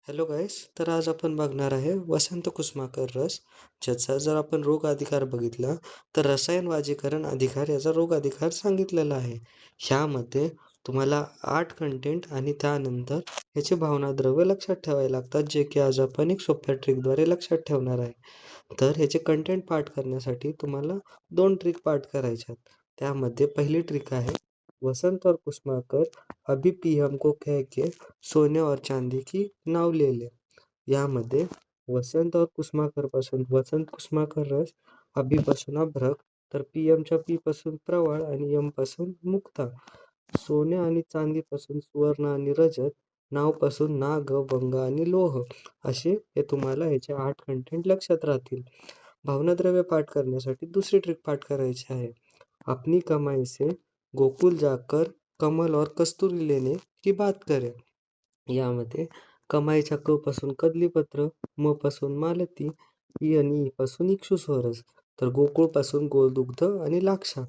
Hello गाईस, तर आज आपण बघणार आहे वसंत कुसमाकर रस, ज्याचा जर आपण रोग अधिकार बघितला तर रसायन वाजीकरण अधिकार याचा रोग अधिकार सांगितलेला आहे. ह्यामध्ये तुम्हाला 8 कंटेंट आणि त्यानंतर याचे भावनाद्रव्य लक्षात ठेवावे लागतात, जे की आज आपण एक सोप्या ट्रिकद्वारे लक्षात ठेवणार आहे. तर ह्याचे कंटेंट पाठ करण्यासाठी तुम्हाला 2 ट्रिक पाठ करायच्यात. त्यामध्ये पहिली ट्रिक आहे, वसंत और कुसुमाकर अभी पीएम को कह के सोने और चांदी की नाव ले ले. यामध्ये वसंत और कुसुमाकर पासून वसंत कुसुमाकर रस, अभी पासून अभ्रक, तर पीएमच्या पी पासून प्रवाळ आणि यम पासून मुक्ता, सोने आणि चांदी पासून सुवर्ण आणि रजत, नाव पासून नाग, वंग आणि लोह, असे हे तुम्हाला ह्याचे 8 कंटेंट लक्षात राहतील. भावनाद्रव्य पाठ करण्यासाठी दुसरी ट्रिक पाठ करायची आहे. अपनी कमाई से गोकुल जाकर कमल और कस्तुरी लेने की बात करें. यामध्ये कमाईच्या क पासून कदलीपत्र, म पासून मालती, ई आणि ई पासून इक्षुस्वरस, तर गोकुळ पासून गोदुग्ध आणि लाक्षा,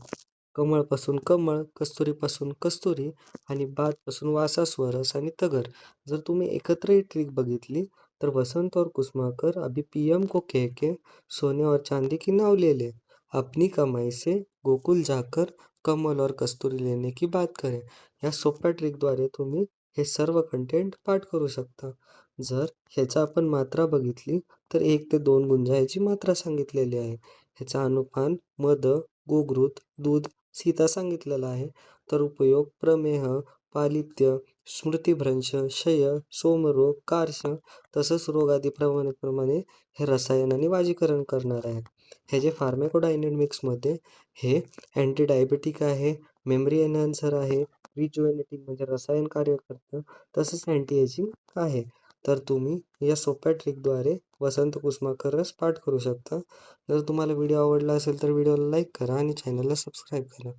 कमळ पासून कमळ, कस्तुरी पासून कस्तुरी आणि बात पासून वासास्वरस आणि तगर. जर तुम्ही एकत्र ही ट्रिक बघितली तर वसंत और कुसुमाकर अभी पीएम को कह के सोने और चांदी की नाव ले ले, अपनी कमाई से गोकुल जाकर कमल और कस्तुरी लेने की बात करें. या सोप्या ट्रिकद्वारे तुम्ही हे सर्व कंटेंट पाठ करू शकता. जर ह्याचा आपण मात्रा बघितली तर 1 ते 2 गुंजा ह्याची मात्रा सांगितलेली आहे. ह्याचा अनुपान मद, गोघृत, दूध, सीता सांगितलेला आहे. तर उपयोग प्रमेह, पालित्य, स्मृतिभ्रंश, क्षय, सोमरोग, कार्श, तसंच रोग आदी प्रमाणे हे रसायन आणि वाजीकरण करणार आहे. हे जे फार्माकोडायनॅमिक्समध्ये हे अँटी डायबेटिक आहे, मेमरी एनहान्सर आहे, रिज्युव्हेनेटिंग म्हणजे रसायन कार्य करतं, तसंच अँटी एजिंग आहे. तर तुम्ही या सोप्या ट्रिकद्वारे वसंत कुसुमाकर रस पाठ करू शकता. जर तुम्हाला व्हिडिओ आवडला असेल तर व्हिडिओला लाईक करा आणि चॅनलला सबस्क्राईब करा.